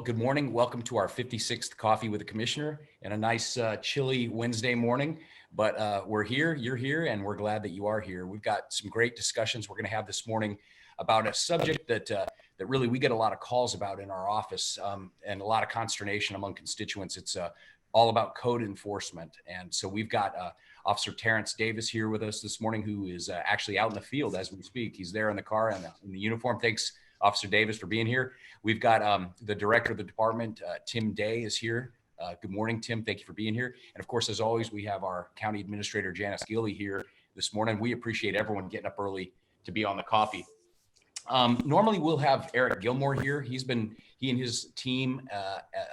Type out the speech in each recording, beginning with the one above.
good morning. Welcome to our 56th Coffee with the Commissioner and a nice chilly Wednesday morning. But we're here, you're here, and we're glad that you are here. We've got some great discussions we're going to have this morning about a subject that really we get a lot of calls about in our office and a lot of consternation among constituents. It's all about code enforcement. And so we've got Officer Terrence Davis here with us this morning, who is actually out in the field as we speak. He's there in the car and in the uniform. Thanks, Officer Davis, for being here. We've got the director of the department, Tim Day, is here. Good morning, Tim. Thank you for being here. And of course, as always, we have our County Administrator, Janice Gilley, here this morning. We appreciate everyone getting up early to be on the coffee. Normally, we'll have Eric Gilmore here. He and his team,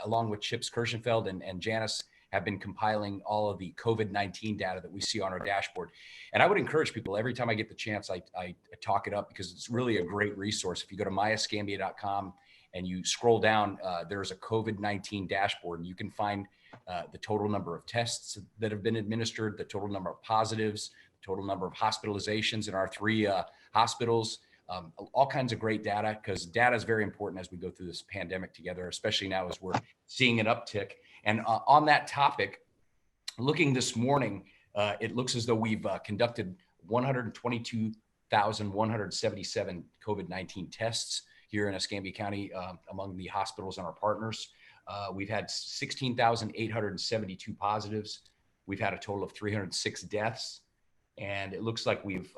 along with Chips Kirschenfeld and Janice, have been compiling all of the COVID-19 data that we see on our dashboard. And I would encourage people, every time I get the chance, I talk it up because it's really a great resource. If you go to myescambia.com and you scroll down, there's a COVID-19 dashboard, and you can find the total number of tests that have been administered, the total number of positives, the total number of hospitalizations in our three hospitals, all kinds of great data, because data is very important as we go through this pandemic together, especially now as we're seeing an uptick. And on that topic, looking this morning, it looks as though we've conducted 122,177 COVID-19 tests here in Escambia County among the hospitals and our partners. We've had 16,872 positives. We've had a total of 306 deaths. And it looks like we've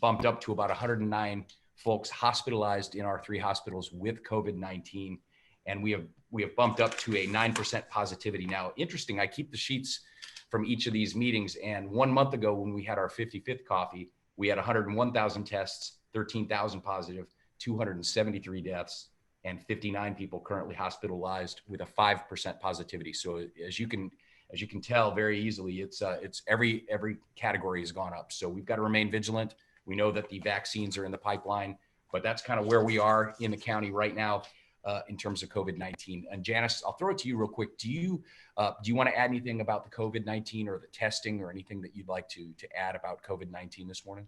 bumped up to about 109 folks hospitalized in our three hospitals with COVID-19. And we have bumped up to a 9% positivity. Now, interesting, I keep the sheets from each of these meetings. And 1 month ago, when we had our 55th coffee, we had 101,000 tests, 13,000 positive, 273 deaths, and 59 people currently hospitalized with a 5% positivity. So as you can tell very easily, it's every category has gone up. So we've got to remain vigilant. We know that the vaccines are in the pipeline, but that's kind of where we are in the county right now in terms of COVID-19. And Janice, I'll throw it to you real quick. Do you want to add anything about the COVID-19 or the testing or anything that you'd like to add about COVID-19 this morning?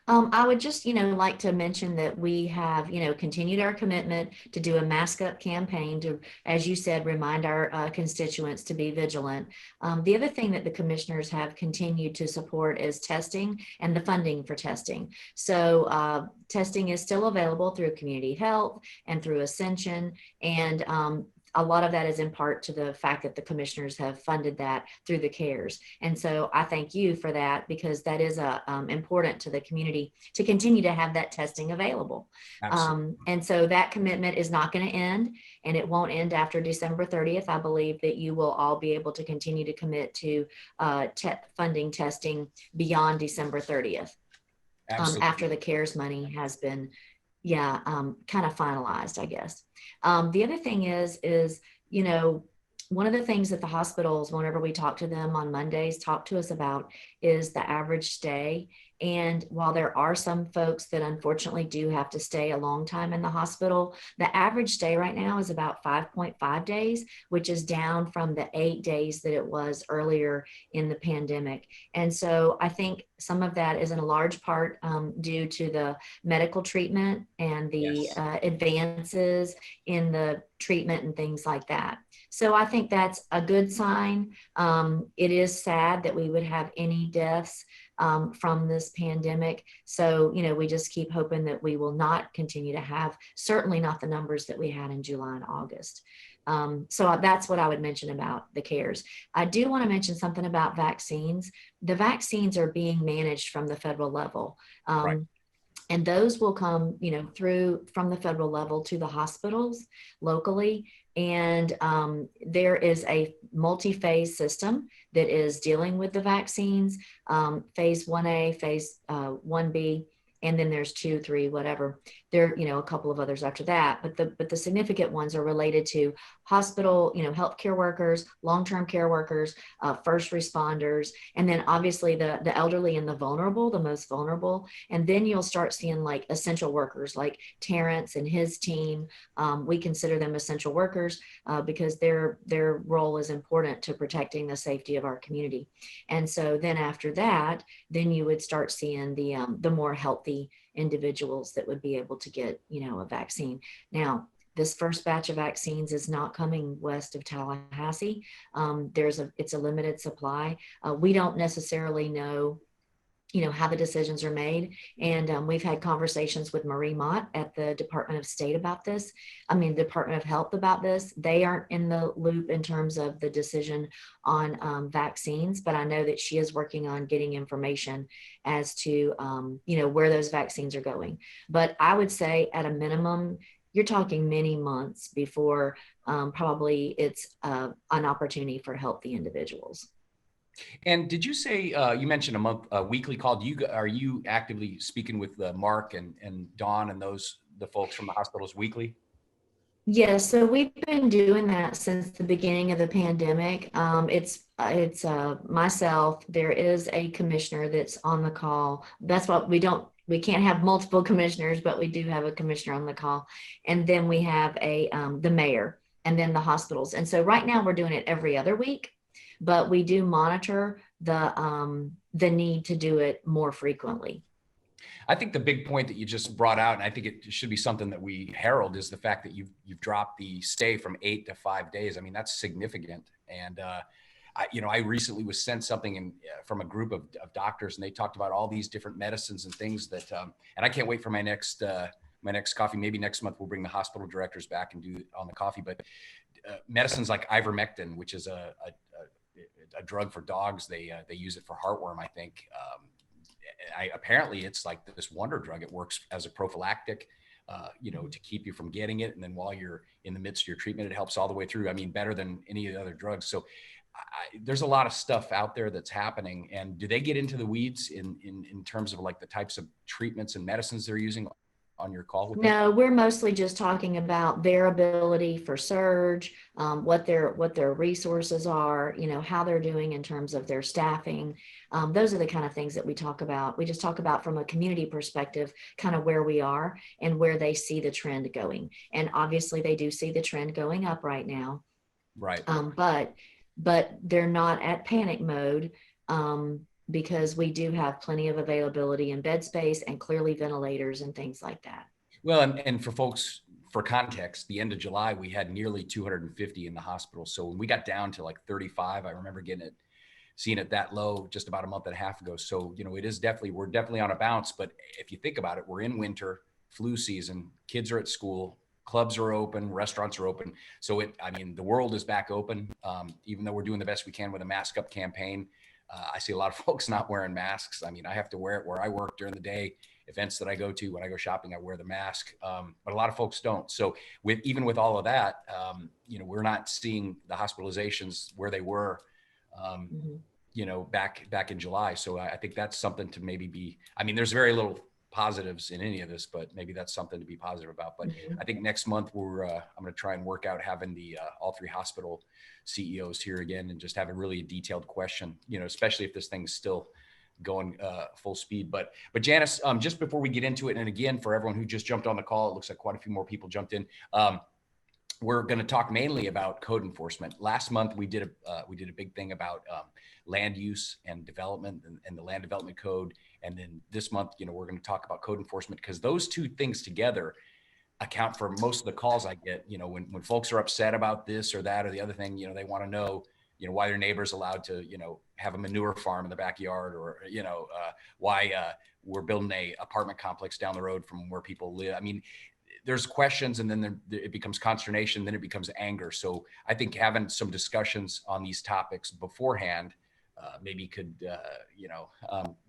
I would just, like to mention that we have, continued our commitment to do a mask up campaign to, as you said, remind our constituents to be vigilant. The other thing that the commissioners have continued to support is testing and the funding for testing. So testing is still available through Community Health and through Ascension, and a lot of that is in part to the fact that the commissioners have funded that through the CARES. And so I thank you for that, because that is important to the community to continue to have that testing available. And so that commitment is not going to end, and it won't end after December 30th. I believe that you will all be able to continue to commit to funding testing beyond December 30th after the CARES money has been kind of finalized, I guess. The other thing is, one of the things that the hospitals, whenever we talk to them on Mondays, talk to us about is the average stay. And while there are some folks that unfortunately do have to stay a long time in the hospital, the average stay right now is about 5.5 days, which is down from the 8 days that it was earlier in the pandemic. And so I think some of that is in a large part due to the medical treatment and the advances in the treatment and things like that. So I think that's a good sign. It is sad that we would have any deaths from this pandemic. So, we just keep hoping that we will not continue to have, certainly not the numbers that we had in July and August. So that's what I would mention about the CARES. I do want to mention something about vaccines. The vaccines are being managed from the federal level. Right. And those will come, through from the federal level to the hospitals locally. And there is a multi-phase system that is dealing with the vaccines, phase 1A, phase 1B, and then there's 2, 3, whatever. There, a couple of others after that, but the significant ones are related to hospital, healthcare workers, long-term care workers, first responders, and then obviously the elderly and the vulnerable, the most vulnerable. And then you'll start seeing like essential workers, like Terrence and his team. We consider them essential workers because their role is important to protecting the safety of our community. And so then after that, then you would start seeing the more healthy individuals that would be able to get, a vaccine. Now, this first batch of vaccines is not coming west of Tallahassee. It's a limited supply. We don't necessarily know, how the decisions are made. And we've had conversations with Marie Mott at the Department of State about this. Department of Health about this. They aren't in the loop in terms of the decision on vaccines, but I know that she is working on getting information as to, where those vaccines are going. But I would say at a minimum, you're talking many months before probably it's an opportunity for healthy individuals. And did you say you mentioned a weekly call? Are you actively speaking with Mark and Dawn and the folks from the hospitals weekly? Yes, so we've been doing that since the beginning of the pandemic. It's myself. There is a commissioner that's on the call. That's what we can't have multiple commissioners, but we do have a commissioner on the call. And then we have the mayor and then the hospitals. And so right now we're doing it every other week, but we do monitor the need to do it more frequently. I think the big point that you just brought out, and I think it should be something that we herald, is the fact that you've dropped the stay from 8 to 5 days. I mean, that's significant. And I recently was sent something from a group of doctors, and they talked about all these different medicines and things that, and I can't wait for my next coffee. Maybe next month we'll bring the hospital directors back and do it on the coffee. But medicines like ivermectin, which is a drug for dogs, they use it for heartworm, I think. Apparently it's like this wonder drug. It works as a prophylactic, to keep you from getting it. And then while you're in the midst of your treatment, it helps all the way through. I mean, better than any of the other drugs. So there's a lot of stuff out there that's happening. And do they get into the weeds in terms of like the types of treatments and medicines they're using on your call with them? No, we're mostly just talking about their ability for surge, what their resources are, how they're doing in terms of their staffing. Those are the kind of things that we talk about. We just talk about from a community perspective, kind of where we are and where they see the trend going. And obviously they do see the trend going up right now. Right. But they're not at panic mode. Because we do have plenty of availability in bed space and clearly ventilators and things like that. Well, and for folks, for context, the end of July, we had nearly 250 in the hospital. So when we got down to like 35, I remember seeing it that low just about a month and a half ago. So, we're definitely on a bounce. But if you think about it, we're in winter, flu season, kids are at school, clubs are open, restaurants are open. So the world is back open, even though we're doing the best we can with a mask up campaign. I see a lot of folks not wearing masks. I mean, I have to wear it where I work during the day. Events that I go to, when I go shopping, I wear the mask. But a lot of folks don't. So even with all of that, we're not seeing the hospitalizations where they were, back in July. So I think that's something to maybe there's very little positives in any of this, but maybe that's something to be positive about. But I think next month I'm going to try and work out having the all three hospital CEOs here again and just have a really detailed question, especially if this thing's still going full speed. But Janice, just before we get into it, and again, for everyone who just jumped on the call, it looks like quite a few more people jumped in. We're going to talk mainly about code enforcement. Last month, we did a big thing about land use and development and the land development code. And then this month, we're going to talk about code enforcement, because those two things together account for most of the calls I get. When folks are upset about this or that or the other thing, they want to know, why their neighbor's allowed to, have a manure farm in the backyard, or, why we're building a apartment complex down the road from where people live. I mean, there's questions, and then it becomes consternation, then it becomes anger. So I think having some discussions on these topics beforehand maybe could,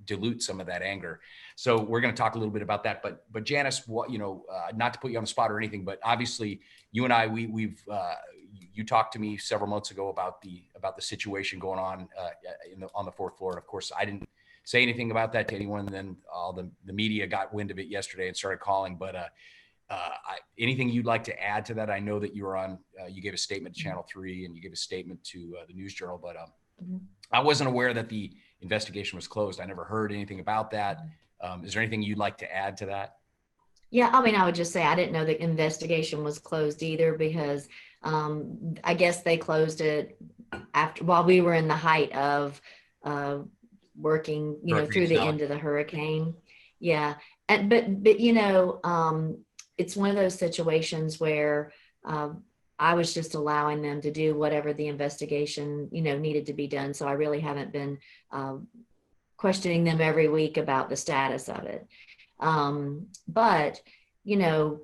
dilute some of that anger. So we're going to talk a little bit about that. But Janice, not to put you on the spot or anything, but obviously you and I, you talked to me several months ago about the situation going on on the fourth floor. And of course, I didn't say anything about that to anyone. And then all the media got wind of it yesterday and started calling. But anything you'd like to add to that? I know that you were on, you gave a statement to Channel 3 and you gave a statement to the News Journal, but I wasn't aware that the investigation was closed. I never heard anything about that. Is there anything you'd like to add to that? Yeah, I would just say I didn't know the investigation was closed either, because I guess they closed it while we were in the height of working, through the end of the hurricane. Yeah. But it's one of those situations where I was just allowing them to do whatever the investigation, needed to be done. So I really haven't been questioning them every week about the status of it. But, you know,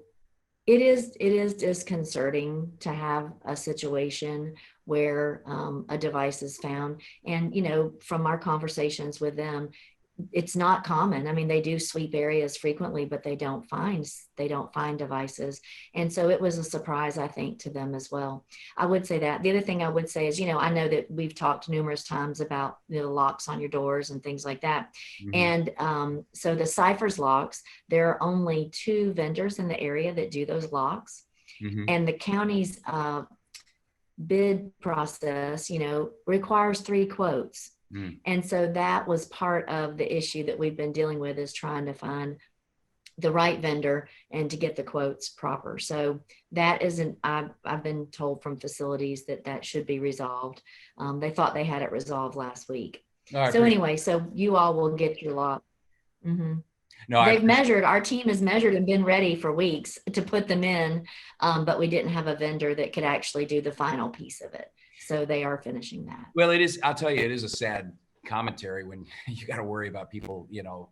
it is disconcerting to have a situation where a device is found. And, from our conversations with them, it's not common. I mean, they do sweep areas frequently, but they don't find devices. And so it was a surprise, I think, to them as well. I would say that. The other thing I would say is, I know that we've talked numerous times about the locks on your doors and things like that. Mhm. And so the Cyphers locks, there are only 2 vendors in the area that do those locks. Mhm. And the county's bid process, requires 3 quotes. Mm. And so that was part of the issue that we've been dealing with, is trying to find the right vendor and to get the quotes proper. So that isn't, I've been told from facilities that should be resolved. They thought they had it resolved last week. No, I So appreciate. anyway, so you all will get your lock. Mhm. No, I They've appreciate. measured, our team has measured and been ready for weeks to put them in, but we didn't have a vendor that could actually do the final piece of it. So they are finishing that. Well, it is. I'll tell you, it is a sad commentary when you got to worry about people,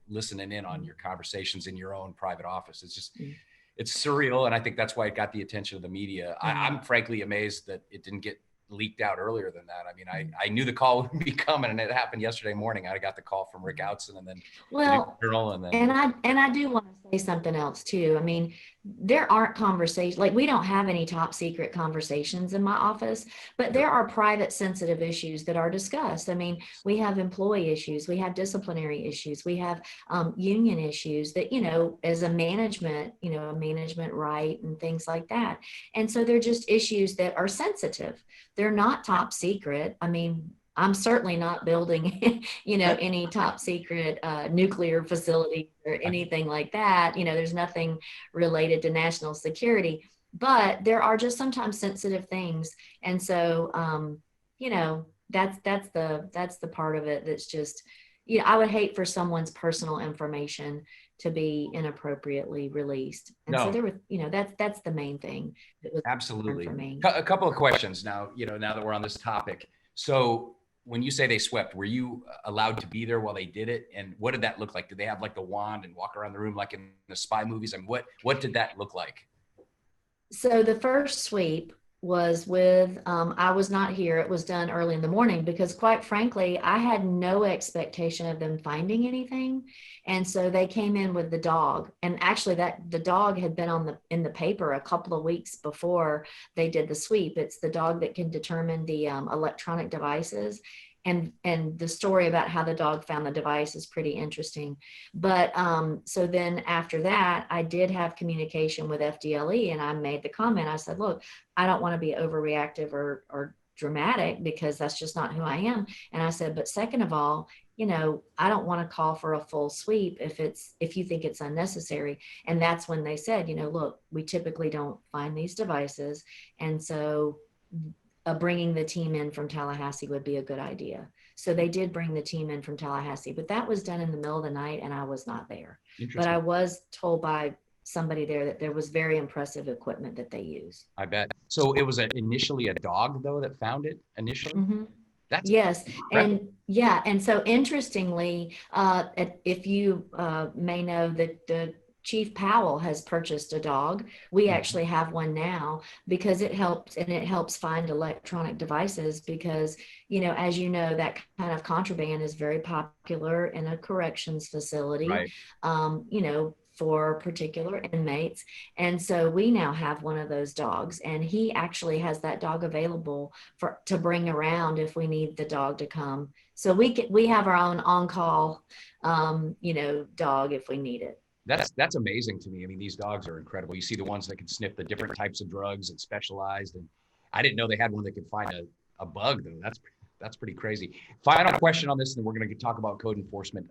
listening in on your conversations in your own private office. It's just, Mm. it's surreal, and I think that's why it got the attention of the media. Mhm. I'm frankly amazed that it didn't get leaked out earlier than that. I mean, Mhm. I knew the call would be coming, and it happened yesterday morning. I got the call from Rick Outson, and then the News Well, Journal, and and then I do want to say something else too. I mean, there aren't conversations, like we don't have any top secret conversations in my office, but there are private sensitive issues that are discussed. I mean, we have employee issues, we have disciplinary issues, we have union issues that, as a management right and things like that. And so they're just issues that are sensitive. They're not top secret. I mean, I'm certainly not building, any top secret nuclear facility or anything like that. There's nothing related to national security, but there are just sometimes sensitive things. And so, that's the part of it that's just, I would hate for someone's personal information to be inappropriately released. And so no, there was, that's the main thing that was important for absolutely. me. A couple of questions now, now that we're on this topic. So when you say they swept, were you allowed to be there while they did it? And what did that look like? Did they have like the wand and walk around the room like in the spy movies? I mean, what did that look like? So the first sweep was with, I was not here. It was done early in the morning because, quite frankly, I had no expectation of them finding anything. And so they came in with the dog. And actually, that the dog had been in the paper a couple of weeks before they did the sweep. It's the dog that can determine the electronic devices. And the story about how the dog found the device is pretty interesting. But so then after that, I did have communication with FDLE, and I made the comment. I said, look, I don't want to be overreactive or dramatic, because that's just not who I am. And I said, but second of all, I don't want to call for a full sweep if you think it's unnecessary. And that's when they said, look, we typically don't find these devices. And so bringing the team in from Tallahassee would be a good idea. So they did bring the team in from Tallahassee, but that was done in the middle of the night and I was not there. But I Interesting. was told by somebody there that there was very impressive equipment that they use. I bet. So it was initially a dog though that found it initially. Mm-hmm. That's Yes. impressive. And yeah. And so interestingly, if you may know that the Chief Powell has purchased a dog. We actually have one now because it helps find electronic devices because, as you know, that kind of contraband is very popular in a corrections facility, Right. For particular inmates. And so we now have one of those dogs, and he actually has that dog available to bring around if we need the dog to come. So we have our own on-call, dog if we need it. That's amazing to me. I mean, these dogs are incredible. You see the ones that can sniff the different types of drugs and specialized. And I didn't know they had one that could find a bug though. That's pretty crazy. Final question on this, and then we're going to talk about code enforcement.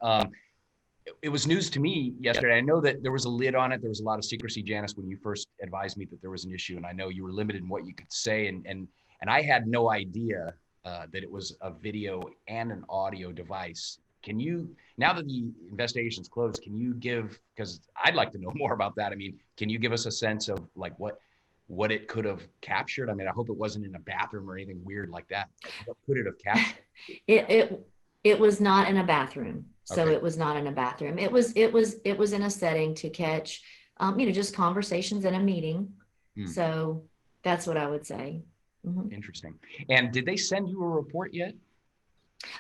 It was news to me yesterday. I know that there was a lid on it. There was a lot of secrecy, Janice, when you first advised me that there was an issue, and I know you were limited in what you could say, and I had no idea that it was a video and an audio device. can you, now that the investigation's closed, can you give, because I'd like to know more about that. I mean, can you give us a sense of like what it could have captured? I mean, I hope it wasn't in a bathroom or anything weird like that. What could it have captured? It it it was not in a bathroom. So Okay. it was not in a bathroom. It was in a setting to catch just conversations in a meeting. Hmm. So that's what I would say. Mhm. Interesting. And did they send you a report yet?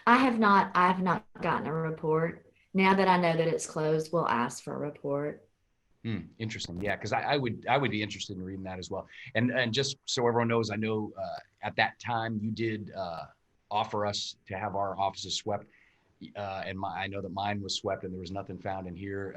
I have not gotten a report. Now that I know that it's closed, we'll ask for a report. Hmm, interesting. Yeah, because I would be interested in reading that as well. And just so everyone knows, I know at that time you did offer us to have our offices swept, and I know that mine was swept and there was nothing found in here.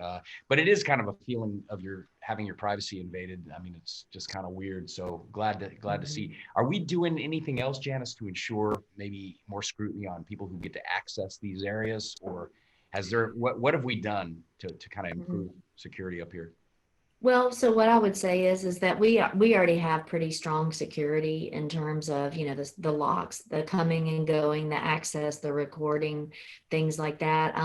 But it is kind of a feeling of your having your privacy invaded. I mean, it's just kind of weird. So glad to Mhm. see. Are we doing anything else, Janice, to ensure maybe more scrutiny on people who get to access these areas, or has there what have we done to kind of Mhm. improve security up here? Well, so what I would say is that we already have pretty strong security in terms of, the locks, the coming and going, the access, the recording, things like that.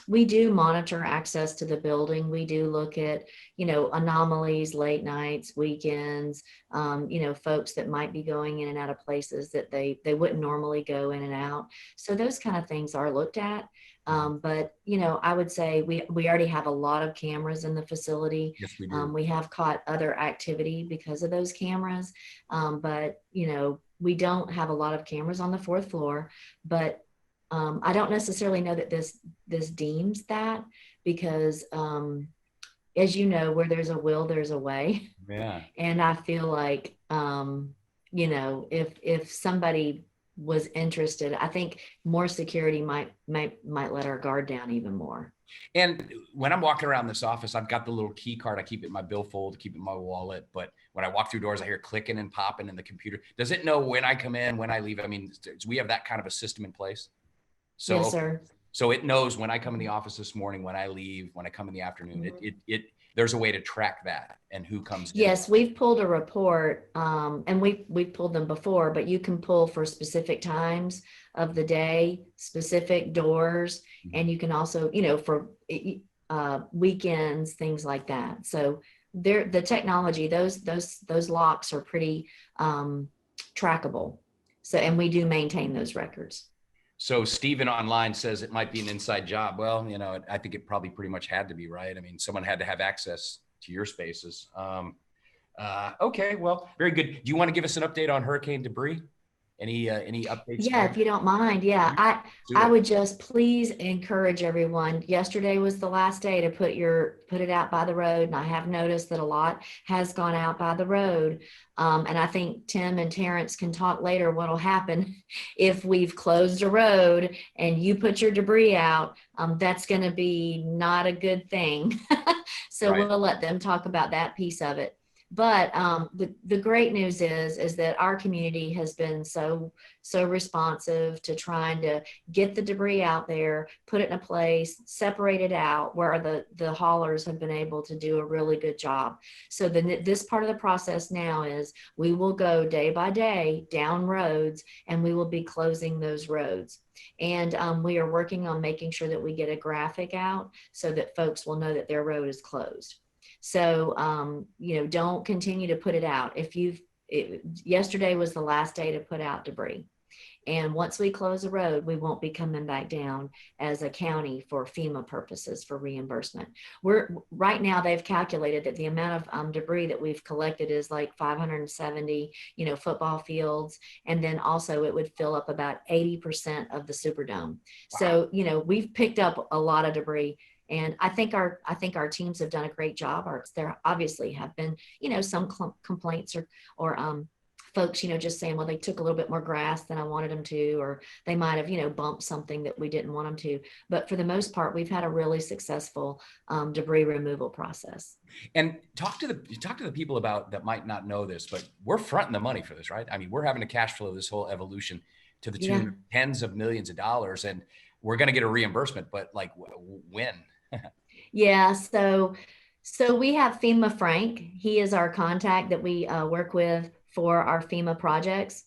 We do monitor access to the building. We do look at, anomalies, late nights, weekends, folks that might be going in and out of places that they wouldn't normally go in and out. So those kind of things are looked at. But I would say we already have a lot of cameras in the facility. Yes, we do. We have caught other activity because of those cameras, but we don't have a lot of cameras on the fourth floor. But I don't necessarily know that this deems that because, as you know, where there's a will, there's a way. Yeah. And I feel like, if somebody was interested, I think more security might let our guard down even more. And when I'm walking around this office, I've got the little key card. I keep it in my billfold, keep it in my wallet. But when I walk through doors, I hear clicking and popping in the computer. Does it know when I come in, when I leave? I mean, we have that kind of a system in place. So, Yes, okay. sir. So it knows when I come in the office this morning, when I leave, when I come in the afternoon. There's a way to track that and who comes in. Yes, we've pulled a report, and we've pulled them before, but you can pull for specific times of the day, specific doors, and you can also, for weekends, things like that. So the technology, those locks are pretty trackable. So, and we do maintain those records. So Stephen online says it might be an inside job. Well, I think it probably pretty much had to be, right. I mean, someone had to have access to your spaces. Okay, well, very good. Do you want to give us an update on hurricane debris? Any updates Yeah, there? if you don't mind. Yeah, Do I it. would just please encourage everyone. Yesterday was the last day to put it out by the road, and I have noticed that a lot has gone out by the road. And I think Tim and Terrence can talk later what'll happen if we've closed a road and you put your debris out. That's going to be not a good thing. So Right. we'll let them talk about that piece of it. But the great news is that our community has been so responsive to trying to get the debris out there, put it in a place, separate it out where the haulers have been able to do a really good job. So this part of the process now is we will go day by day down roads and we will be closing those roads. And we are working on making sure that we get a graphic out so that folks will know that their road is closed. So, don't continue to put it out. Yesterday was the last day to put out debris. And once we close the road, we won't be coming back down as a county for FEMA purposes for reimbursement. We're right now, they've calculated that the amount of debris that we've collected is like 570, football fields. And then also it would fill up about 80% of the Superdome. Wow. So, we've picked up a lot of debris. And I think our teams have done a great job. There obviously have been, some complaints or folks, just saying, well, they took a little bit more grass than I wanted them to, or they might have, bumped something that we didn't want them to. But for the most part, we've had a really successful debris removal process. And talk to the people about that might not know this, but we're fronting the money for this, right? I mean, we're having to cash flow this whole evolution to the tune Yeah. of tens of millions of dollars, and we're going to get a reimbursement. But like, when? Yeah. So we have FEMA Frank. He is our contact that we work with for our FEMA projects.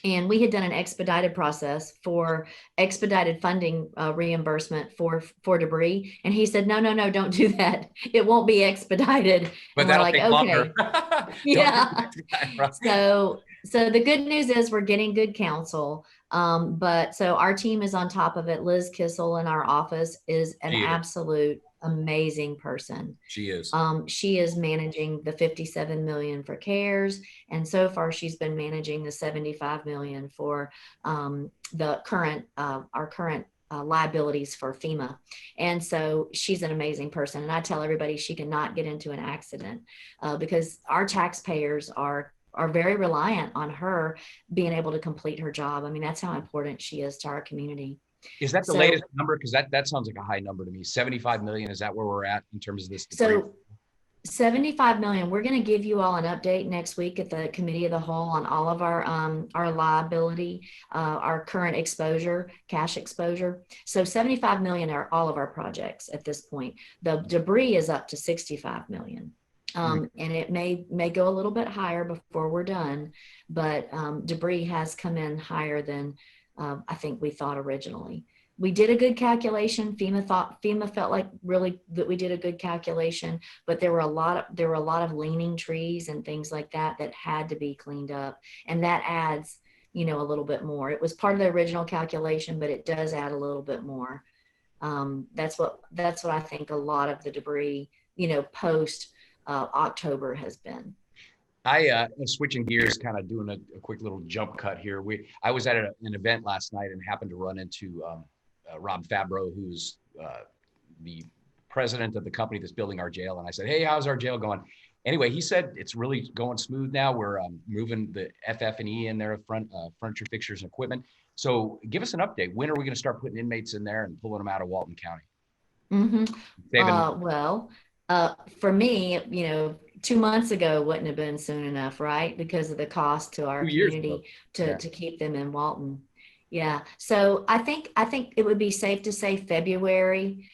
And we had done an expedited process for expedited funding reimbursement for debris. And he said, no, don't do that. It won't be expedited. But And we're that'll like, take longer. okay. Don't do Yeah. that. So the good news is we're getting good counsel. But so our team is on top of it. Liz Kissel in our office is an She is. absolute amazing person. She is. She is managing the 57 million for CARES, and so far she's been managing the 75 million for the current our current liabilities for FEMA. And so she's an amazing person. And I tell everybody she cannot get into an accident because our taxpayers are very reliant on her being able to complete her job. I mean, that's how important she is to our community. Is that the So, latest number? Because that sounds like a high number to me. 75 million. Is that where we're at in terms of this debris? so 75 million. We're going to give you all an update next week at the committee of the whole on all of our liability, our current exposure, cash exposure. So 75 million are all of our projects at this point. The debris is up to 65 million. And it may go a little bit higher before we're done, but debris has come in higher than I think we thought originally. We did a good calculation. FEMA felt like really that we did a good calculation, but there were a lot of leaning trees and things like that that had to be cleaned up, and that adds, a little bit more. It was part of the original calculation, but it does add a little bit more. That's what I think a lot of the debris, post October has been. I switching gears, kind of doing a quick little jump cut here. I was at an event last night and happened to run into Rob Fabro, who's the president of the company that's building our jail. And I said, hey, how's our jail going? Anyway, he said it's really going smooth now. We're moving the FF&E in there, furniture, fixtures, and equipment. So give us an update. When are we going to start putting inmates in there and pulling them out of Walton County? For me, 2 months ago wouldn't have been soon enough, right? Because of the cost to our community to keep them in Walton. Yeah. So I think it would be safe to say February,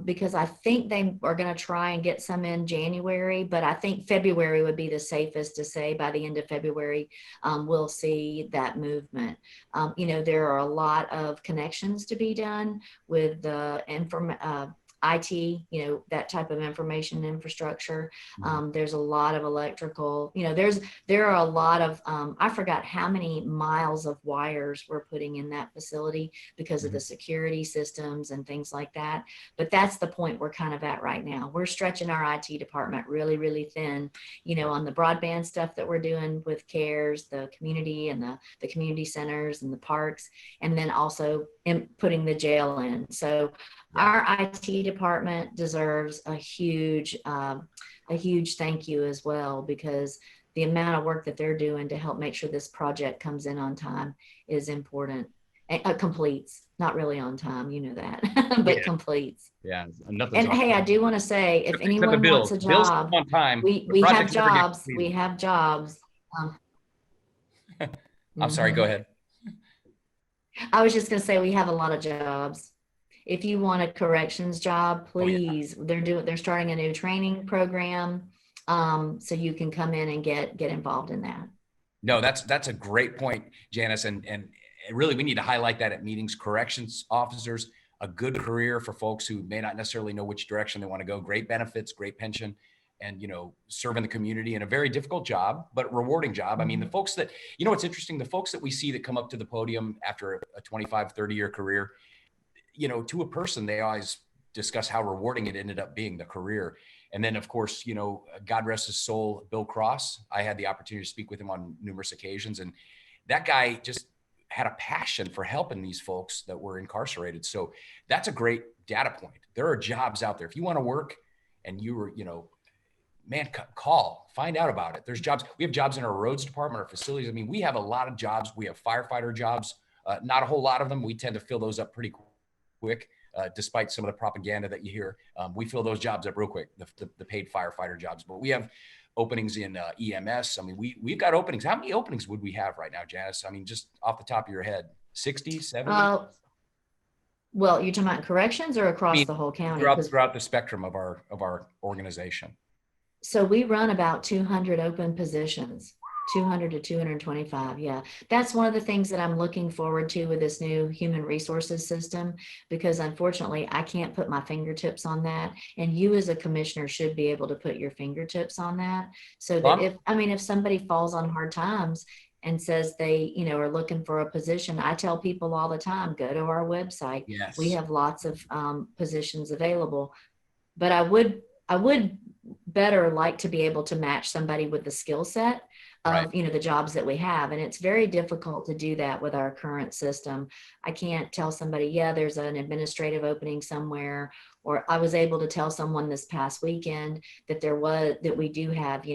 because I think they are going to try and get some in January, but I think February would be the safest to say. By the end of February, we'll see that movement. There are a lot of connections to be done with the IT, that type of information infrastructure. There's a lot of electrical, there are a lot of, I forgot how many miles of wires we're putting in that facility because of the security systems and things like that. But that's the point we're kind of at right now. We're stretching our IT department really, really thin, on the broadband stuff that we're doing with CARES, the community and the community centers and the parks, and then also putting the jail in. So our IT department deserves a huge thank you as well, because the amount of work that they're doing to help make sure this project comes in on time is important. Completes, not really on time, that, but completes. Yeah. And hey, I do want to say, if anyone wants a job, on time. We have jobs. We have jobs. I'm sorry, go ahead. I was just going to say, we have a lot of jobs. If you want a corrections job, please, they're starting a new training program. So you can come in and get involved in that. No, that's a great point, Janice. And really, we need to highlight that at meetings. Corrections officers, a good career for folks who may not necessarily know which direction they want to go. Great benefits, great pension, and, serving the community in a very difficult job, but rewarding job. I mean, the folks that, it's interesting, the folks that we see that come up to the podium after a 25, 30-year career, to a person, they always discuss how rewarding it ended up being, the career. And then, of course, God rest his soul, Bill Cross. I had the opportunity to speak with him on numerous occasions. And that guy just had a passion for helping these folks that were incarcerated. So that's a great data point. There are jobs out there. If you want to work and you were, man, call, find out about it. There's jobs. We have jobs in our roads department, our facilities. I mean, we have a lot of jobs. We have firefighter jobs, not a whole lot of them. We tend to fill those up pretty quick, despite some of the propaganda that you hear. We fill those jobs up real quick, the paid firefighter jobs. But we have openings in EMS. I mean, we've got openings. How many openings would we have right now, Janice? I mean, just off the top of your head, 60, 70? Well, you're talking about corrections or across the whole county? Throughout the spectrum of our organization. So we run about 200 open positions. 200 to 225. Yeah. That's one of the things that I'm looking forward to with this new human resources system, because unfortunately I can't put my fingertips on that. And you as a commissioner should be able to put your fingertips on that. So that Well, if, I mean, if somebody falls on hard times and says they, are looking for a position, I tell people all the time, go to our website. We yes, have lots of positions available. But I would better like to be able to match somebody with the skill set right. of, the jobs that we have. And it's very difficult to do that with our current system. I can't tell somebody, yeah, there's an administrative opening somewhere. Or I was able to tell someone this past weekend that we do have,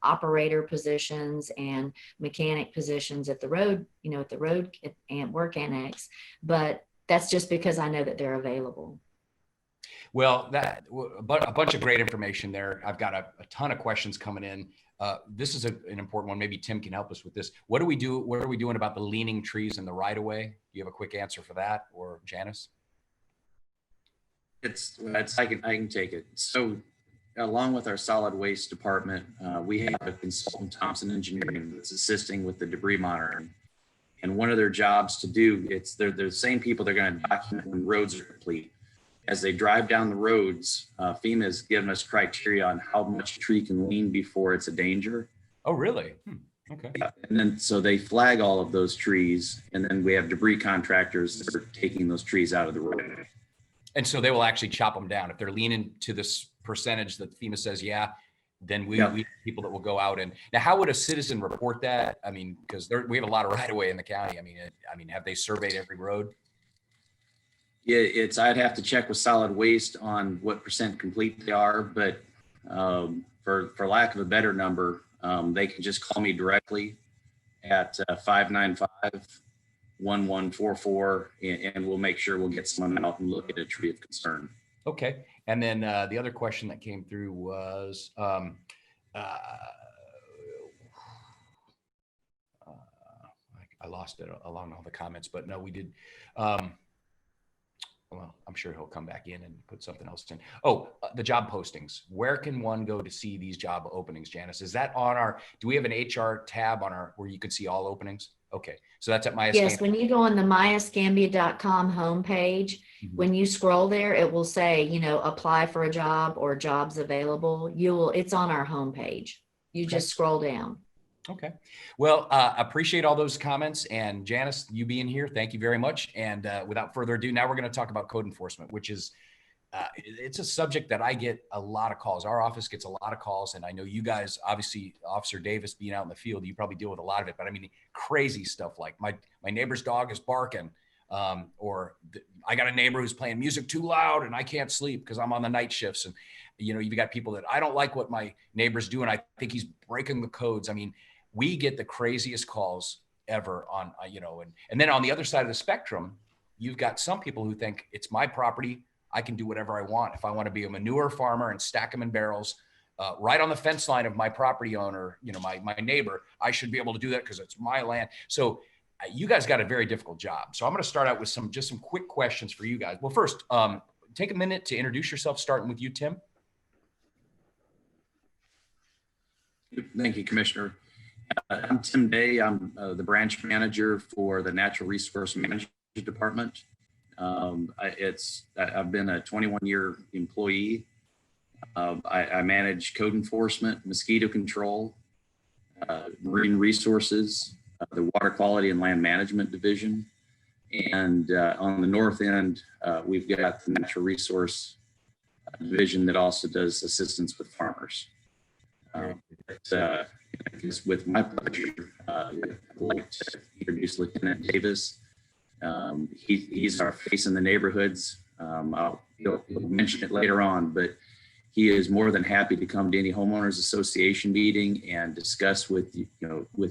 operator positions and mechanic positions at the road, at the road and work annex. But that's just because I know that they're available. Well, but a bunch of great information there. I've got a ton of questions coming in. This is an important one. Maybe Tim can help us with this. What do we do? What are we doing about the leaning trees in the right of way? Do you have a quick answer for that, or Janice? I can take it. So along with our solid waste department, we have a consultant, Thompson Engineering, that's assisting with the debris monitoring. And one of their jobs to do, they're the same people that are going to document when roads are complete. As they drive down the roads, FEMA has given us criteria on how much a tree can lean before it's a danger. Oh, really? Okay. And then so they flag all of those trees, and then we have debris contractors that are taking those trees out of the road. And so they will actually chop them down if they're leaning to this percentage that FEMA says, yeah. Then we have people that will go out and now. How would a citizen report that? I mean, because we have a lot of right of way in the county. I mean, have they surveyed every road? Yeah, I'd have to check with solid waste on what percent complete they are, but for lack of a better number, they can just call me directly at 595-1144, and we'll make sure we'll get someone out and look at a tree of concern. Okay. And then the other question that came through was, I lost it along all the comments, but no, we did. Well, I'm sure he'll come back in and put something else in. Oh, the job postings. Where can one go to see these job openings, Janice? Is that on do we have an HR tab on where you can see all openings? Okay. So that's at Maya. Yes, when you go on the myescambia.com homepage, when you scroll there, it will say, apply for a job or jobs available. It's on our homepage. You just scroll down. Okay. Well, appreciate all those comments, and Janice, you being here, thank you very much. And without further ado, now we're going to talk about code enforcement, which is it's a subject that I get a lot of calls. Our office gets a lot of calls, and I know you guys, obviously, Officer Davis being out in the field, you probably deal with a lot of it. But I mean, crazy stuff like my neighbor's dog is barking, or I got a neighbor who's playing music too loud and I can't sleep because I'm on the night shifts. And you've got people that I don't like what my neighbor's doing. I think he's breaking the codes. I mean, we get the craziest calls ever on, and then on the other side of the spectrum, you've got some people who think it's my property. I can do whatever I want. If I want to be a manure farmer and stack them in barrels right on the fence line of my property owner, my neighbor, I should be able to do that because it's my land. So you guys got a very difficult job. So I'm going to start out with some quick questions for you guys. Well, first, take a minute to introduce yourself, starting with you, Tim. Thank you, Commissioner. I'm Tim Day. I'm the branch manager for the Natural Resource Management Department. I've been a 21-year employee. I manage code enforcement, mosquito control, marine resources, the water quality and land management division. And on the north end, we've got the natural resource division that also does assistance with farmers. With my pleasure, I'd like to introduce Lieutenant Davis. He's our face in the neighborhoods. I'll mention it later on, but he is more than happy to come to any homeowners association meeting and discuss with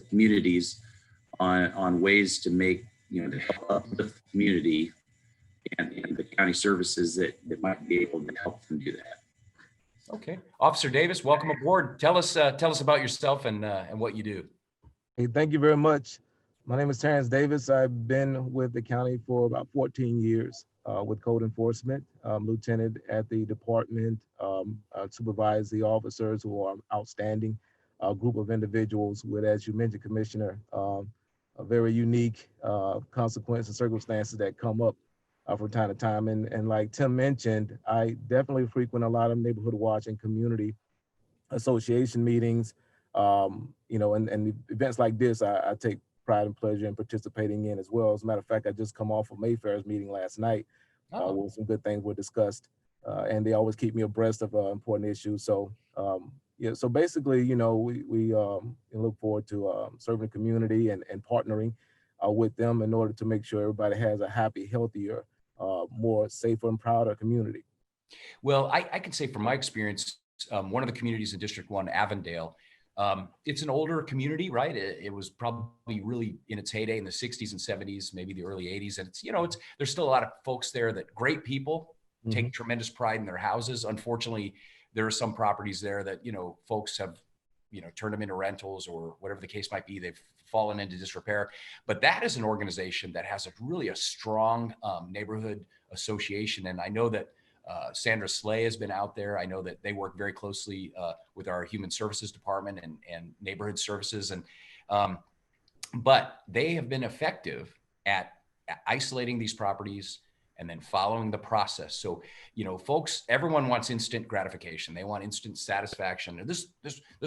communities on ways to make to help uplift the community and the county services that might be able to help them do that. Okay, Officer Davis, welcome aboard. Tell us about yourself and what you do. Hey, thank you very much. My name is Terrence Davis. I've been with the county for about 14 years with code enforcement, lieutenant at the department, supervise the officers who are outstanding. group of individuals with, as you mentioned, Commissioner, a very unique consequence and circumstances that come up from time to time. And like Tim mentioned, I definitely frequent a lot of neighborhood watch and community association meetings, and events like this, I take pride and pleasure in participating in as well. As a matter of fact, I just come off of Mayfair's meeting last night, where some good things were discussed, and they always keep me abreast of important issues. So, yeah, so basically, we look forward to serving the community and partnering with them in order to make sure everybody has a happy, healthier, more safer and prouder community. Well, I can say from my experience, one of the communities in District 1, Avondale, it's an older community, right? It was probably really in its heyday in the 60s and 70s, maybe the early 80s. And there's still a lot of folks there that great people take tremendous pride in their houses. Unfortunately, there are some properties there that, folks have, turned them into rentals or whatever the case might be. They've fallen into disrepair. But that is an organization that has a strong neighborhood association. And I know that Sandra Slay has been out there. I know that they work very closely with our Human Services Department and Neighborhood Services. But they have been effective at isolating these properties and then following the process. So, folks, everyone wants instant gratification. They want instant satisfaction. And this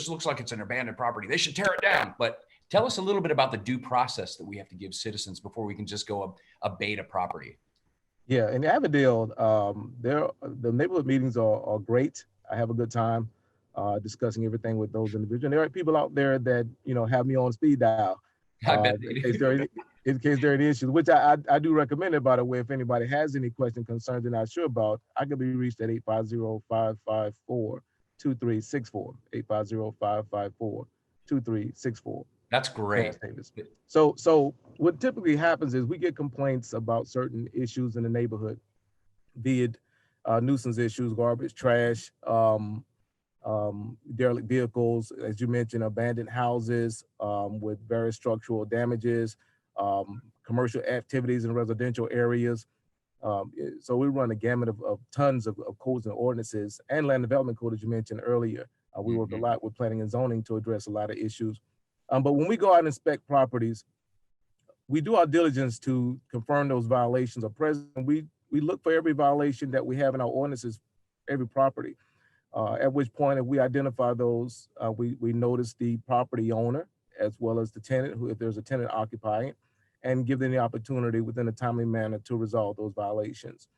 looks like it's an abandoned property. They should tear it down. But tell us a little bit about the due process that we have to give citizens before we can just go abate a property. Yeah, in Avondale, the neighborhood meetings are great. I have a good time discussing everything with those individuals. And there are people out there that have me on speed dial in case there are any issues, which I do recommend it, by the way. If anybody has any questions, concerns they're not sure about, I can be reached at 850-554-2364, 850-554-2364. That's great. So what typically happens is we get complaints about certain issues in the neighborhood, be it nuisance issues, garbage, trash, derelict vehicles, as you mentioned, abandoned houses with various structural damages, commercial activities in residential areas. So we run a gamut of tons of codes and ordinances, and land development code, as you mentioned earlier. We work a lot with planning and zoning to address a lot of issues. But when we go out and inspect properties, we do our diligence to confirm those violations are present. We look for every violation that we have in our ordinances, every property. At which point, if we identify those, we notice the property owner as well as the tenant, who, if there's a tenant occupying, and give them the opportunity within a timely manner to resolve those violations.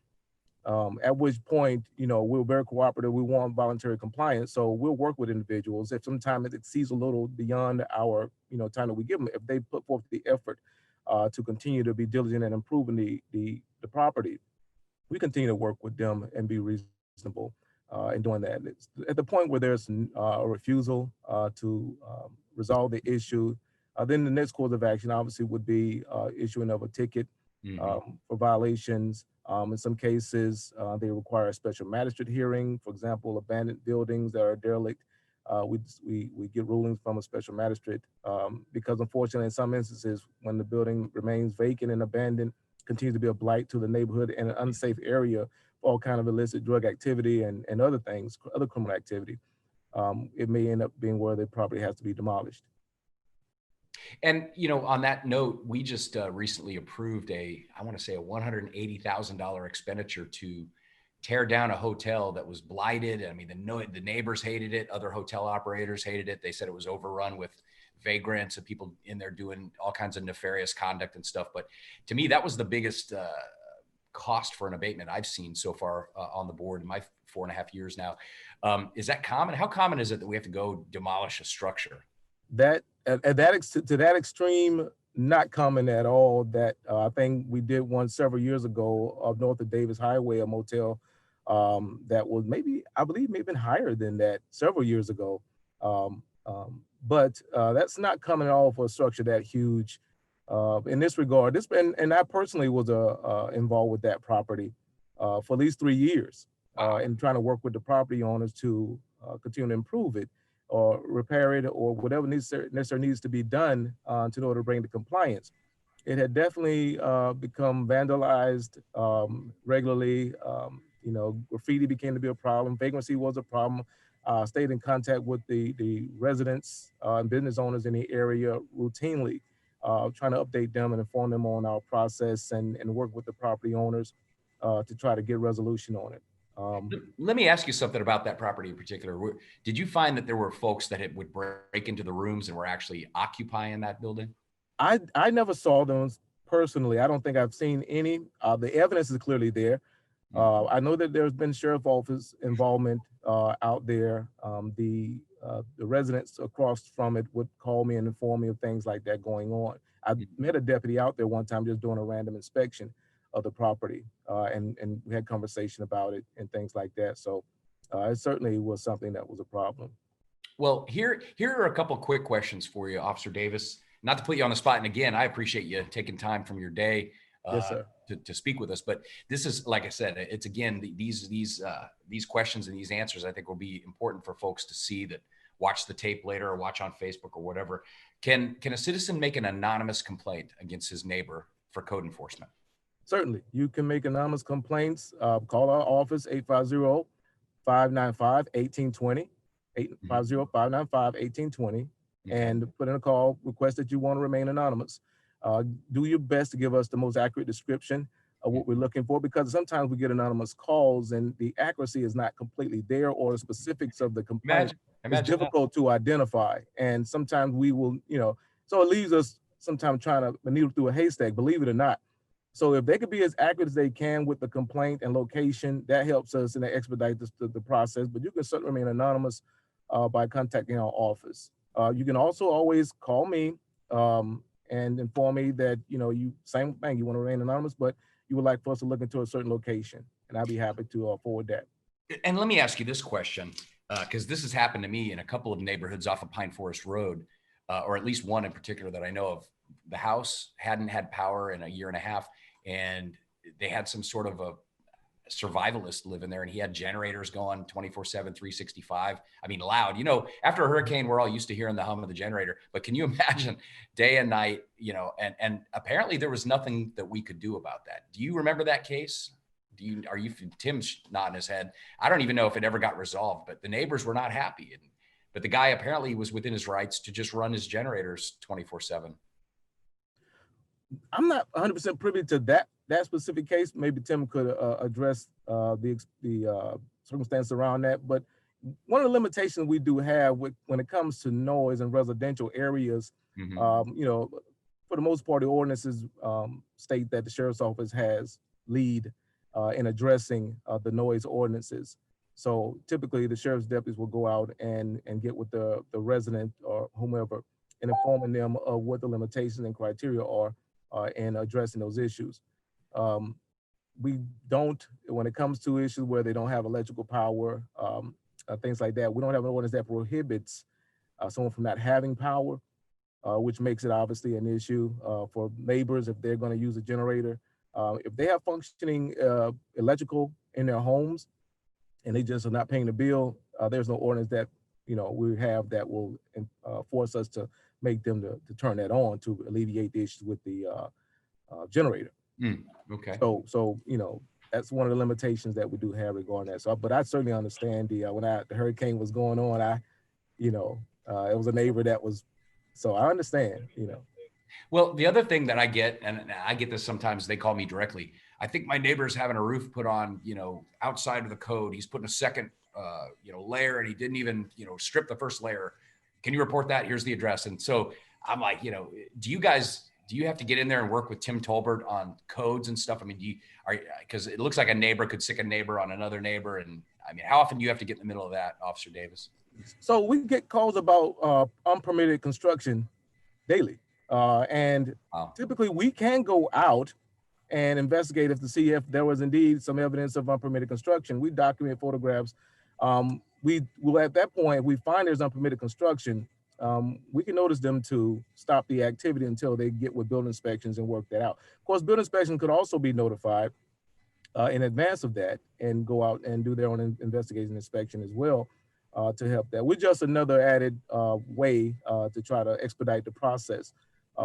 At which point, we're very cooperative. We want voluntary compliance. So we'll work with individuals. If sometimes it exceeds a little beyond our, time that we give them, if they put forth the effort to continue to be diligent and improving the property, we continue to work with them and be reasonable in doing that. It's at the point where there's a refusal to resolve the issue, then the next course of action obviously would be issuing of a ticket for violations. In some cases, they require a special magistrate hearing. For example, abandoned buildings that are derelict, we get rulings from a special magistrate because unfortunately, in some instances, when the building remains vacant and abandoned, continues to be a blight to the neighborhood and an unsafe area for all kind of illicit drug activity and other things, other criminal activity, it may end up being where the property has to be demolished. And, on that note, we just recently approved I want to say a $180,000 expenditure to tear down a hotel that was blighted. I mean, the neighbors hated it. Other hotel operators hated it. They said it was overrun with vagrants and people in there doing all kinds of nefarious conduct and stuff. But to me, that was the biggest cost for an abatement I've seen so far on the board in my 4.5 years now. Is that common? How common is it that we have to go demolish a structure? To that extreme, not common at all. That I think we did one several years ago up north of Davis Highway, a motel that was maybe been higher than that several years ago. But that's not common at all for a structure that huge. In this regard, and I personally was involved with that property for at least 3 years in trying to work with the property owners to continue to improve it or repair it or whatever necessary needs to be done in order to bring it to compliance. It had definitely become vandalized regularly. You know, graffiti became to be a problem. Vagrancy was a problem. Stayed in contact with the residents and business owners in the area routinely, trying to update them and inform them on our process and work with the property owners to try to get resolution on it. Let me ask you something about that property in particular. Did you find that there were folks that would break into the rooms and were actually occupying that building? I never saw them personally. I don't think I've seen any. The evidence is clearly there. I know that there's been sheriff office involvement out there. The residents across from it would call me and inform me of things like that going on. I met a deputy out there one time just doing a random inspection of the property, and we had conversation about it and things like that. So it certainly was something that was a problem. Well, here are a couple quick questions for you, Officer Davis. Not to put you on the spot, and again, I appreciate you taking time from your day Yes, sir. to speak with us. But this is, like I said, it's again these questions and these answers I think will be important for folks to see that watch the tape later or watch on Facebook or whatever. Can a citizen make an anonymous complaint against his neighbor for code enforcement? Certainly, you can make anonymous complaints. Call our office 850-595-1820, 850-595-1820, and put in a call, request that you want to remain anonymous. Do your best to give us the most accurate description of what we're looking for, because sometimes we get anonymous calls and the accuracy is not completely there, or the specifics of the complaint is difficult to identify. And sometimes we will, so it leaves us sometimes trying to maneuver through a haystack, believe it or not. So if they could be as accurate as they can with the complaint and location, that helps us and that expedites the process. But you can certainly remain anonymous by contacting our office. You can also always call me and inform me that, same thing, you want to remain anonymous, but you would like for us to look into a certain location, and I'd be happy to forward that. And let me ask you this question, because this has happened to me in a couple of neighborhoods off of Pine Forest Road, or at least one in particular that I know of. The house hadn't had power in a year and a half, and they had some sort of a survivalist living there, and he had generators going 24/7, 365. I mean, loud. After a hurricane, we're all used to hearing the hum of the generator, but can you imagine day and night, and apparently there was nothing that we could do about that. Do you remember that case? Tim's nodding his head. I don't even know if it ever got resolved, but the neighbors were not happy. But the guy apparently was within his rights to just run his generators 24/7. I'm not 100% privy to that specific case. Maybe Tim could address the circumstance around that. But one of the limitations we do have when it comes to noise in residential areas, for the most part, the ordinances state that the sheriff's office has lead in addressing the noise ordinances. So typically, the sheriff's deputies will go out and get with the resident or whomever and informing them of what the limitations and criteria are in addressing those issues. We don't, when it comes to issues where they don't have electrical power, things like that, we don't have an ordinance that prohibits someone from not having power, which makes it obviously an issue for neighbors if they're going to use a generator. If they have functioning electrical in their homes and they just are not paying the bill, there's no ordinance that we have that will force us to make them to turn that on to alleviate the issues with the generator. Okay. So that's one of the limitations that we do have regarding that. So, but I certainly understand when the hurricane was going on, it was a neighbor that was. So I understand. Well, the other thing that I get, and I get this sometimes, they call me directly. I think my neighbor's having a roof put on, outside of the code. He's putting a second, layer, and he didn't even, strip the first layer. Can you report that? Here's the address. And so I'm like, do you have to get in there and work with Tim Tolbert on codes and stuff? I mean, because it looks like a neighbor could sick a neighbor on another neighbor. And I mean, how often do you have to get in the middle of that, Officer Davis? So we get calls about unpermitted construction daily. And typically we can go out and investigate to see if there was indeed some evidence of unpermitted construction. We document photographs. We will, at that point, if we find there's unpermitted construction, we can notice them to stop the activity until they get with building inspections and work that out. Of course, building inspection could also be notified in advance of that and go out and do their own investigation inspection as well to help that. We're just another added way to try to expedite the process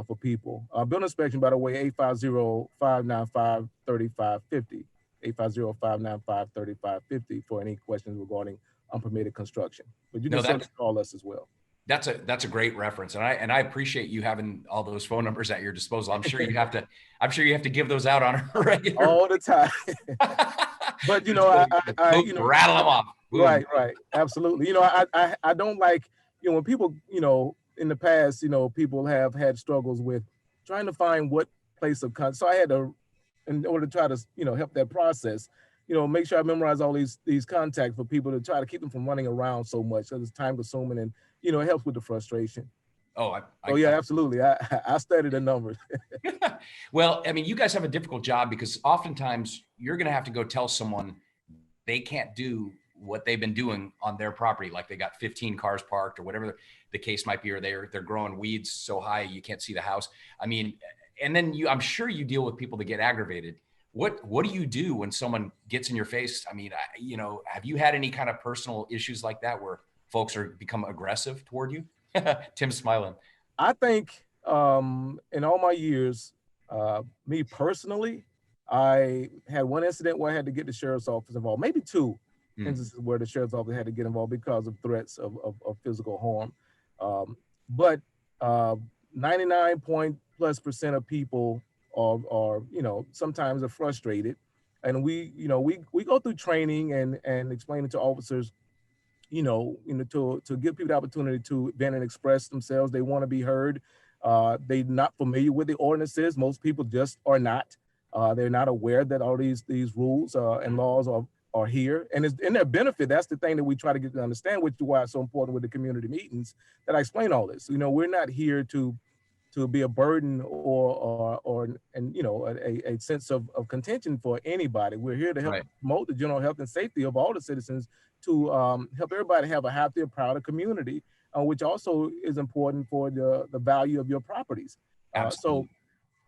for people. Building inspection, by the way, 850-595-3550. 850-595-3550 for any questions regarding unpermitted construction. But you No, can certainly call us as well. That's a great reference, and I appreciate you having all those phone numbers at your disposal. I'm sure you have to give those out on a regular All the time. But rattle them off. Boom. Right, absolutely. I don't like, when people, in the past, people have had struggles with trying to find what place of so I had to, in order to try to, help that process, make sure I memorize all these contacts for people to try to keep them from running around so much. So it's time consuming, and it helps with the frustration. Oh, yeah, absolutely. I studied the numbers. Well, I mean, you guys have a difficult job because oftentimes you're going to have to go tell someone they can't do what they've been doing on their property, like they got 15 cars parked or whatever the case might be, or they're growing weeds so high you can't see the house. I mean, and then I'm sure you deal with people that get aggravated. What do you do when someone gets in your face? I mean, have you had any kind of personal issues like that where folks become aggressive toward you? Tim's smiling. I think in all my years, me personally, I had one incident where I had to get the sheriff's office involved, maybe two instances where the sheriff's office had to get involved because of threats of physical harm. But 99+ % of people are sometimes are frustrated, and we go through training and explaining to officers, to give people the opportunity to vent and express themselves. They want to be heard. They're not familiar with the ordinances. Most people just are not. They're not aware that all these rules and laws are here, and it's in their benefit. That's the thing that we try to get to understand, which is why it's so important with the community meetings that I explain all this. We're not here to be a burden or a sense of contention for anybody. We're here to help promote the general health and safety of all the citizens, to help everybody have a happier, prouder community, which also is important for the value of your properties. So,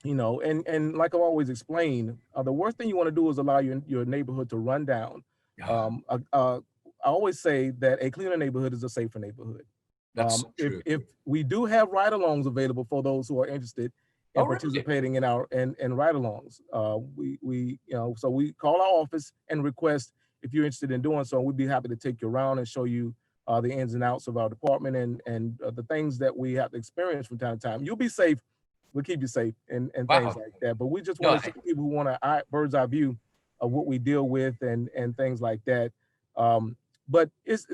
and like I've always explained, the worst thing you want to do is allow your neighborhood to run down. I always say that a cleaner neighborhood is a safer neighborhood. That's true. If we do have ride-alongs available for those who are interested in participating in our ride-alongs, so we call our office and request if you're interested in doing so. We'd be happy to take you around and show you the ins and outs of our department and the things that we have to experience from time to time. You'll be safe. We'll keep you safe and things like that. But we just want to show people who want a bird's eye view of what we deal with and things like that. But it's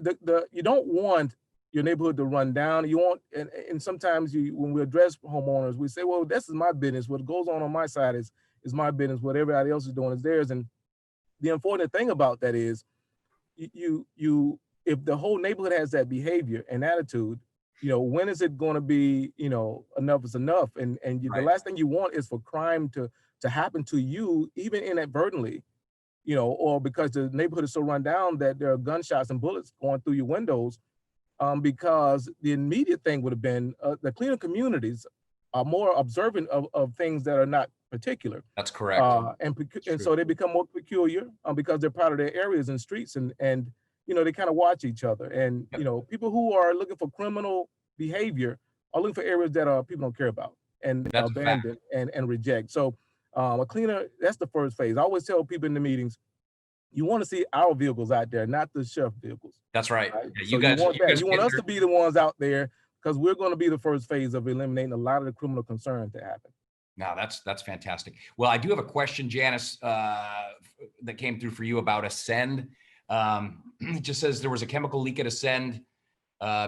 you don't want your neighborhood to run down. You want, and sometimes when we address homeowners, we say, well, this is my business. What goes on my side is my business. What everybody else is doing is theirs. And the important thing about that is if the whole neighborhood has that behavior and attitude, when is it going to be, enough is enough? And the last thing you want is for crime to happen to you, even inadvertently, or because the neighborhood is so run down that there are gunshots and bullets going through your windows. Because the immediate thing would have been the cleaner communities are more observant of things that are not particular. That's correct. And so they become more peculiar because they're part of their areas and streets, and they kind of watch each other. And people who are looking for criminal behavior are looking for areas that people don't care about and abandon and reject. So a cleaner, that's the first phase. I always tell people in the meetings, you want to see our vehicles out there, not the sheriff vehicles. That's right. Yeah, you want us to be the ones out there, because we're going to be the first phase of eliminating a lot of the criminal concerns that happen. No, that's fantastic. Well, I do have a question, Janice, that came through for you about Ascend. It just says there was a chemical leak at Ascend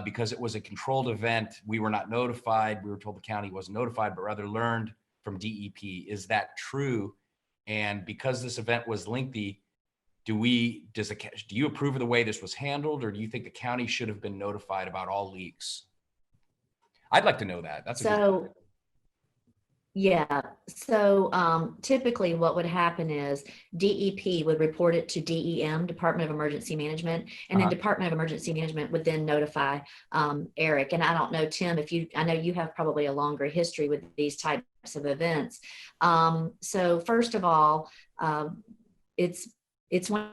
because it was a controlled event. We were not notified. We were told the county wasn't notified, but rather learned from DEP. Is that true? And because this event was lengthy, do you approve of the way this was handled, or do you think the county should have been notified about all leaks? I'd like to know that. Typically what would happen is DEP would report it to DEM, Department of Emergency Management, and then Department of Emergency Management would then notify Eric. And I don't know, Tim, I know you have probably a longer history with these types of events. So first of all, it's one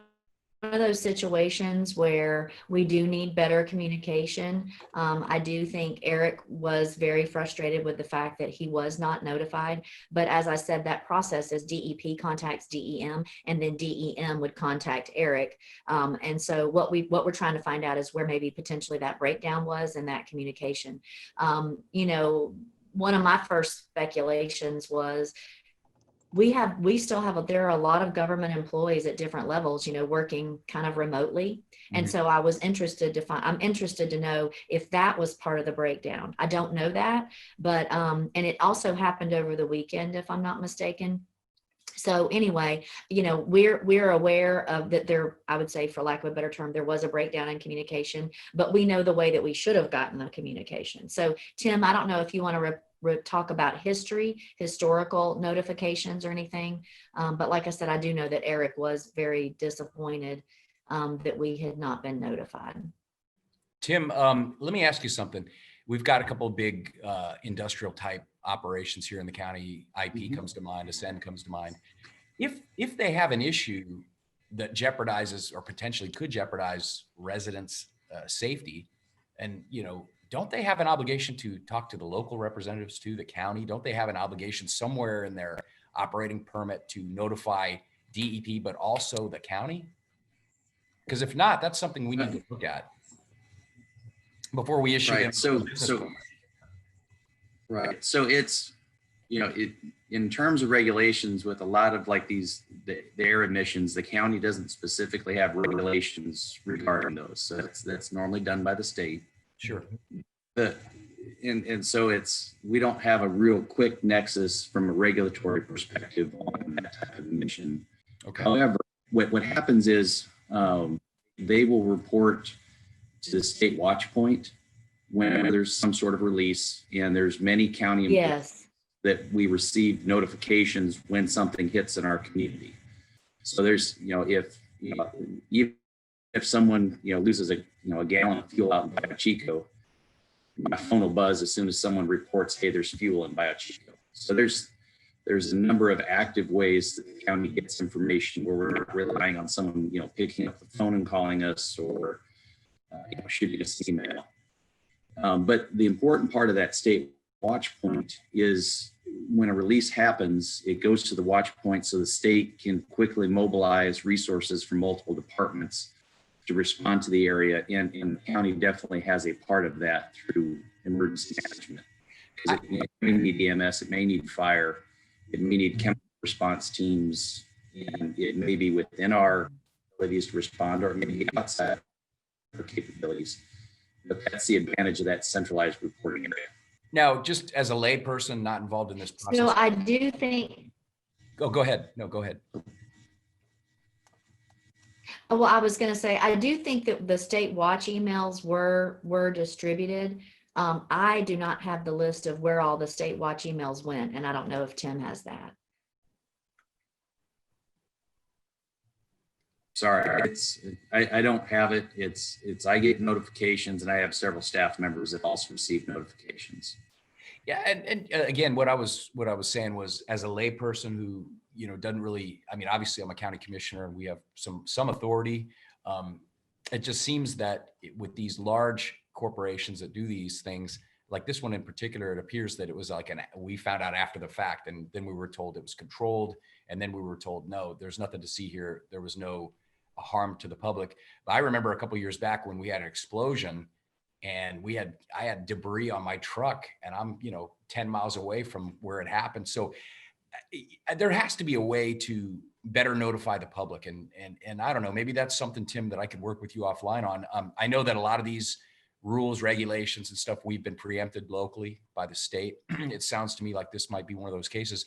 of those situations where we do need better communication. I do think Eric was very frustrated with the fact that he was not notified. But as I said, that process is DEP contacts DEM, and then DEM would contact Eric. And so what we're trying to find out is where maybe potentially that breakdown was in that communication. One of my first speculations was, there are a lot of government employees at different levels, working kind of remotely. And Mhm. so I'm interested to know if that was part of the breakdown. I don't know that, but, and it also happened over the weekend, if I'm not mistaken. So anyway, we're aware of that I would say, for lack of a better term, there was a breakdown in communication, but we know the way that we should have gotten the communication. So Tim, I don't know if you want to talk about historical notifications or anything. But like I said, I do know that Eric was very disappointed that we had not been notified. Tim, let me ask you something. We've got a couple of big industrial type operations here in the county. IP comes to mind, Ascend comes to mind. If they have an issue that jeopardizes or potentially could jeopardize residents' safety, and don't they have an obligation to talk to the local representatives to the county? Don't they have an obligation somewhere in their operating permit to notify DEP, but also the county? Because if not, that's something we need to look at before we issue them. Right. So it's, in terms of regulations with a lot of like the air emissions, the county doesn't specifically have regulations regarding those. So that's normally done by the state. Sure. And so we don't have a real quick nexus from a regulatory perspective on that type of emission. Okay. However, what happens is they will report to the state watch point when there's some sort of release, and there's many county Yes. that we receive notifications when something hits in our community. So there's, even if someone, loses a gallon of fuel out in Bio Chico, my phone will buzz as soon as someone reports, hey, there's fuel in Bio Chico. So there's a number of active ways that the county gets information where we're not relying on someone, picking up the phone and calling us, or shooting us an email. But the important part of that state watch point is when a release happens, it goes to the watch point so the state can quickly mobilize resources from multiple departments to respond to the area. And the county definitely has a part of that through emergency management. Because it may need EMS, it may need fire, it may need chemical response teams, and it may be within our abilities to respond, or it may be outside our capabilities. But that's the advantage of that centralized reporting area. Now, just as a lay person not involved in this process. So I do think. Go ahead. No, go ahead. Well, I was going to say, I do think that the state watch emails were distributed. I do not have the list of where all the state watch emails went, and I don't know if Tim has that. Sorry, I don't have it. I get notifications, and I have several staff members that also receive notifications. Yeah, and again, what I was saying was, as a layperson who doesn't really, obviously I'm a county commissioner and we have some authority. It just seems that with these large corporations that do these things, like this one in particular, it appears that it was like we found out after the fact, and then we were told it was controlled, and then we were told, no, there's nothing to see here. There was no harm to the public. But I remember a couple of years back when we had an explosion, and I had debris on my truck, and I'm 10 miles away from where it happened. So there has to be a way to better notify the public, and I don't know, maybe that's something, Tim, that I could work with you offline on. I know that a lot of these rules, regulations, and stuff, we've been preempted locally by the state. It sounds to me like this might be one of those cases.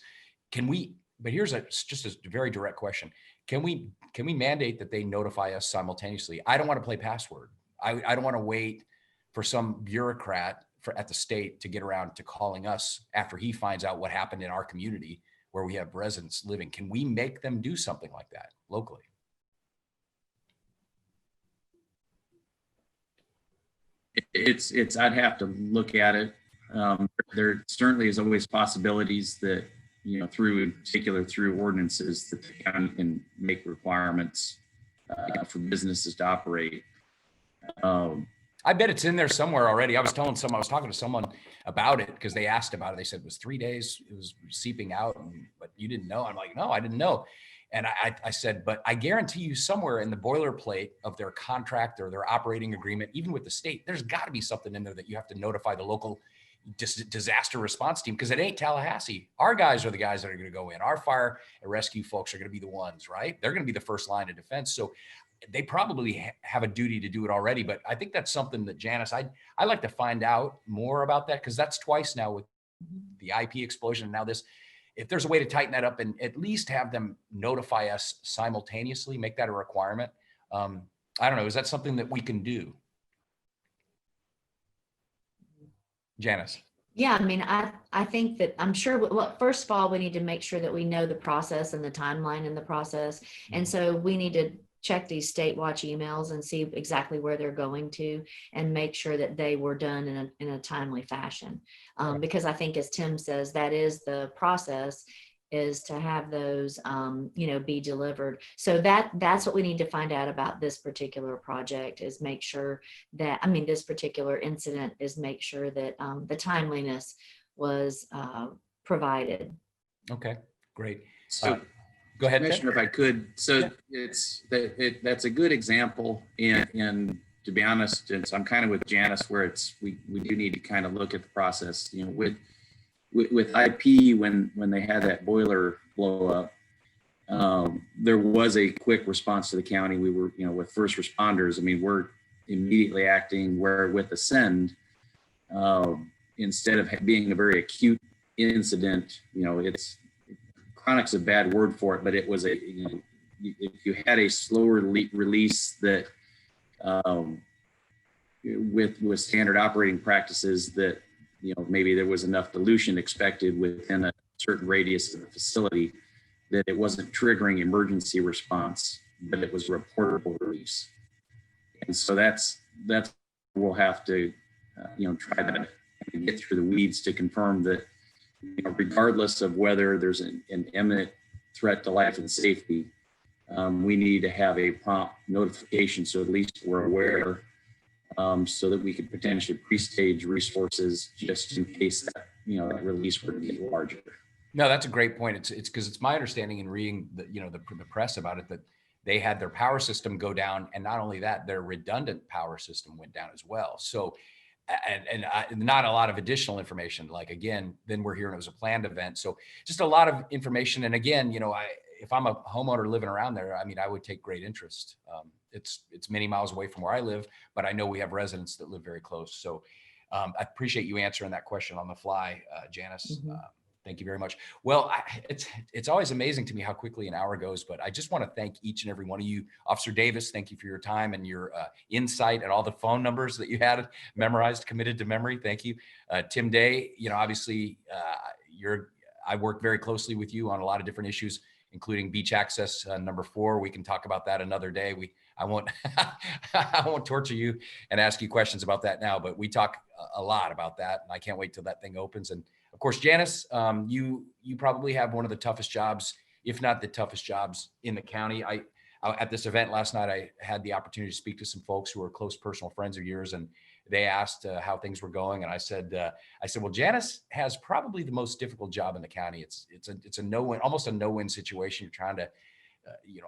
But here's just a very direct question. Can we mandate that they notify us simultaneously? I don't want to play password. I don't want to wait for some bureaucrat at the state to get around to calling us after he finds out what happened in our community where we have residents living. Can we make them do something like that locally? I'd have to look at it. There certainly is always possibilities that, through ordinances, that the county can make requirements for businesses to operate. Um, I bet it's in there somewhere already. I was talking to someone about it because they asked about it. They said it was 3 days, it was seeping out, but you didn't know. I'm like, no, I didn't know. And I said, but I guarantee you somewhere in the boilerplate of their contract or their operating agreement, even with the state, there's got to be something in there that you have to notify the local disaster response team, because it ain't Tallahassee. Our guys are the guys that are going to go in. Our fire and rescue folks are going to be the ones, right? They're going to be the first line of defense. So they probably have a duty to do it already. But I think that's something that Janice, I'd like to find out more about that, because that's twice now with the IP explosion and now this. If there's a way to tighten that up and at least have them notify us simultaneously, make that a requirement. I don't know. Is that something that we can do? Janice. Yeah, I mean, I think that I'm sure, well, first of all, we need to make sure that we know the process and the timeline in the process. And so we need to check these state watch emails and see exactly where they're going to, and make sure that they were done in a timely fashion. Because I think, as Tim says, that is the process, is to have those, be delivered. So that's what we need to find out about this particular project, is make sure that, this particular incident, is make sure that the timeliness was provided. Okay, great. so Go ahead, Commissioner, if I could. So Yeah. that's a good example. And to be honest, I'm kind of with Janice, where we do need to kind of look at the process. With IP, when they had that boiler blow up, there was a quick response to the county. We were, with first responders. we're immediately acting where with Ascend, instead of being a very acute incident, it's chronic's a bad word for it, but it was if you had a slower release that, with standard operating practices, that, maybe there was enough dilution expected within a certain radius of the facility, that it wasn't triggering emergency response, but it was reportable release. And so that's we'll have to, try to get through the weeds to confirm that, regardless of whether there's an imminent threat to life and safety, we need to have a prompt notification, so at least we're aware, so that we could potentially pre-stage resources just in case that, that release were to get larger. No, that's a great point. It's because it's my understanding in reading the press about it, that they had their power system go down, and not only that, their redundant power system went down as well. So, and not a lot of additional information. Like, again, then we're hearing it was a planned event. So just a lot of information. And again, if I'm a homeowner living around there, I would take great interest. It's many miles away from where I live, but I know we have residents that live very close. So I appreciate you answering that question on the fly, Janice. Mm-hmm. Thank you very much. Well, it's always amazing to me how quickly an hour goes, but I just want to thank each and every one of you. Officer Davis, thank you for your time and your insight and all the phone numbers that you had memorized, committed to memory. Thank you. Tim Day, obviously I worked very closely with you on a lot of different issues, including beach access number 4. We can talk about that another day. I won't I won't torture you and ask you questions about that now, but we talk a lot about that, and I can't wait till that thing opens. And of course, Janice, you probably have one of the toughest jobs, if not the toughest jobs in the county. I at this event last night, I had the opportunity to speak to some folks who are close personal friends of yours, and they asked how things were going. And I said, well, Janice has probably the most difficult job in the county. It's a no-win, almost a no-win situation. You're trying to,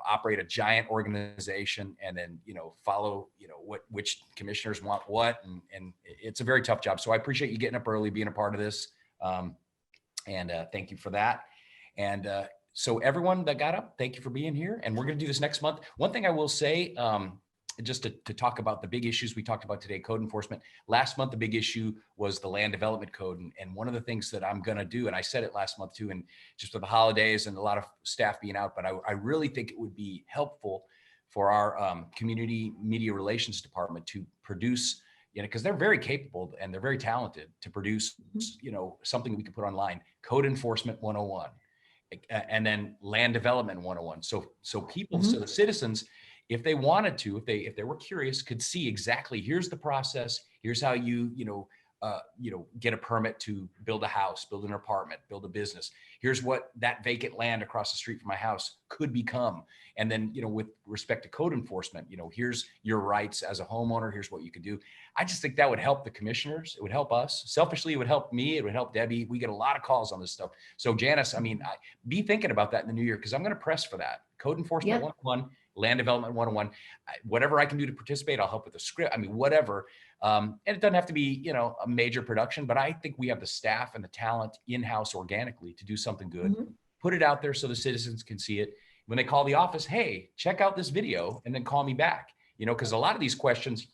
operate a giant organization and then, follow, which commissioners want what. And it's a very tough job. So I appreciate you getting up early, being a part of this. And thank you for that. And so everyone that got up, thank you for being here. And we're going to do this next month. One thing I will say, just to talk about the big issues we talked about today, code enforcement. Last month, the big issue was the land development code. And one of the things that I'm going to do, and I said it last month too, and just with the holidays and a lot of staff being out, but I really think it would be helpful for our community media relations department to produce, because they're very capable and they're very talented to produce, something we can put online, code enforcement 101, and then land development 101. So people, so the citizens, if they wanted to, if they were curious, could see exactly, here's the process, here's how you get a permit to build a house, build an apartment, build a business. Here's what that vacant land across the street from my house could become. And then, with respect to code enforcement, here's your rights as a homeowner. Here's what you could do. I just think that would help the commissioners. It would help us. Selfishly, it would help me. It would help Debbie. We get a lot of calls on this stuff. So Janice, be thinking about that in the new year, because I'm going to press for that. Code enforcement 101, land development 101, whatever I can do to participate, I'll help with the script. Whatever. And it doesn't have to be, a major production, but I think we have the staff and the talent in-house organically to do something good, put it out there so the citizens can see it. When they call the office, hey, check out this video, and then call me back, because a lot of these questions,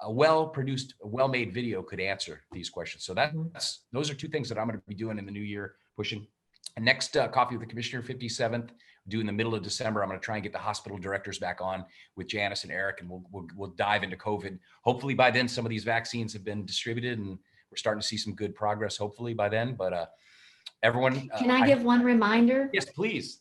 a well-produced, well-made video could answer these questions. So those are two things that I'm going to be doing in the new year, pushing. And next Coffee with the Commissioner, 57th, due in the middle of December. I'm going to try and get the hospital directors back on with Janice and Eric, and we'll dive into COVID. Hopefully by then, some of these vaccines have been distributed, and we're starting to see some good progress, hopefully by then. But everyone. Can I give one reminder? Yes, please.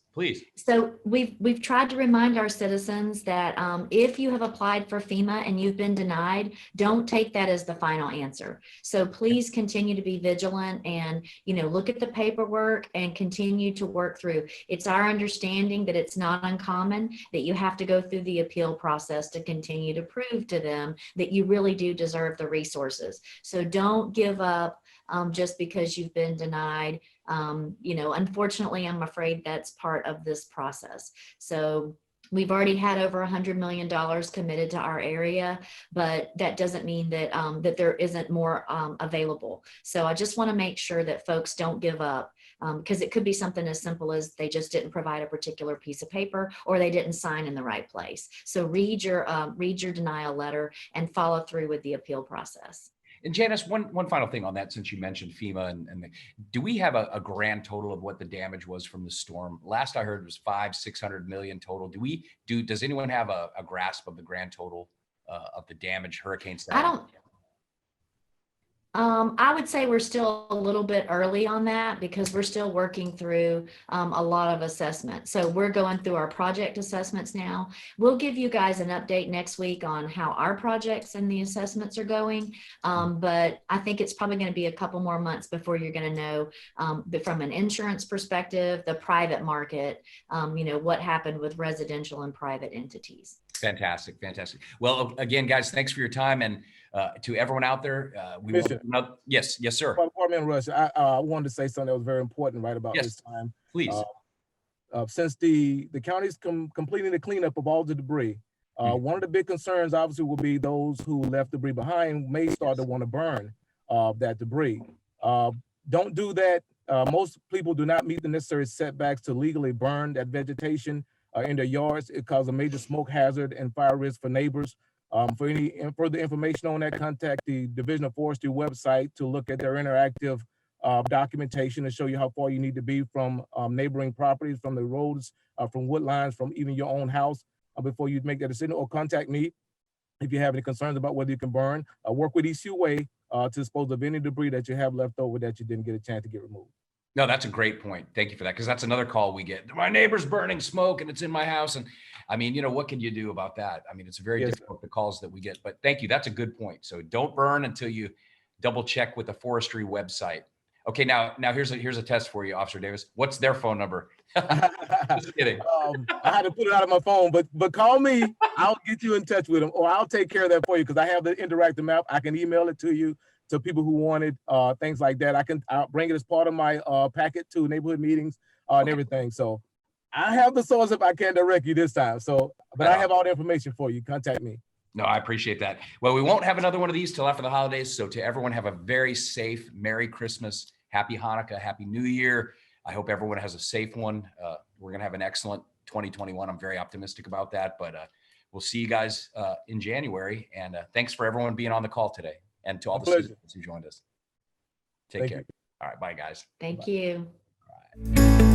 So we've tried to remind our citizens that if you have applied for FEMA and you've been denied, don't take that as the final answer. So please continue to be vigilant and, look at the paperwork and continue to work through. It's our understanding that it's not uncommon that you have to go through the appeal process to continue to prove to them that you really do deserve the resources. So don't give up just because you've been denied. Unfortunately, I'm afraid that's part of this process. So we've already had over $100 million committed to our area, but that doesn't mean that that there isn't more available. So I just want to make sure that folks don't give up, because it could be something as simple as they just didn't provide a particular piece of paper, or they didn't sign in the right place. So read your denial letter and follow through with the appeal process. And Janice, one final thing on that, since you mentioned FEMA, do we have a grand total of what the damage was from the storm? Last I heard was $500-600 million total. Does anyone have a grasp of the grand total of the damage Hurricane Sally? I would say we're still a little bit early on that, because we're still working through a lot of assessment. So we're going through our project assessments now. We'll give you guys an update next week on how our projects and the assessments are going. But I think it's probably going to be a couple more months before you're going to know, but from an insurance perspective, the private market, what happened with residential and private entities. Fantastic. Well, again, guys, thanks for your time. And to everyone out there, yes, sir. Before me, Rush, I wanted to say something that was very important right about this time. Please. Since the county's completing the cleanup of all the debris, one of the big concerns obviously will be those who left debris behind may start to want to burn that debris. Don't do that. Most people do not meet the necessary setbacks to legally burn that vegetation in their yards. It causes a major smoke hazard and fire risk for neighbors. For any further information on that, contact the Division of Forestry website to look at their interactive documentation to show you how far you need to be from neighboring properties, from the roads, from wood lines, from even your own house before you make that decision. Or contact me if you have any concerns about whether you can burn. Work with ECUA to dispose of any debris that you have left over that you didn't get a chance to get removed. No, that's a great point. Thank you for that, because that's another call we get. My neighbor's burning smoke and it's in my house. And what can you do about that? It's very difficult, the calls that we get, but thank you. That's a good point. So don't burn until you double check with the forestry website. Okay, now here's a test for you, Officer Davis. What's their phone number? Just kidding. I had to put it out of my phone, but call me. I'll get you in touch with them, or I'll take care of that for you, because I have the interactive map. I can email it to you, to people who wanted things like that. I'll bring it as part of my packet to neighborhood meetings and everything. So I have the source if I can direct you this time. So, but I have all the information for you. Contact me. No, I appreciate that. Well, we won't have another one of these till after the holidays. So to everyone, have a very safe Merry Christmas, Happy Hanukkah, Happy New Year. I hope everyone has a safe one. We're going to have an excellent 2021. I'm very optimistic about that, but we'll see you guys in January. And thanks for everyone being on the call today, and to all the citizens who joined us. Take care. All right. Bye, guys. Thank Bye. you. All right.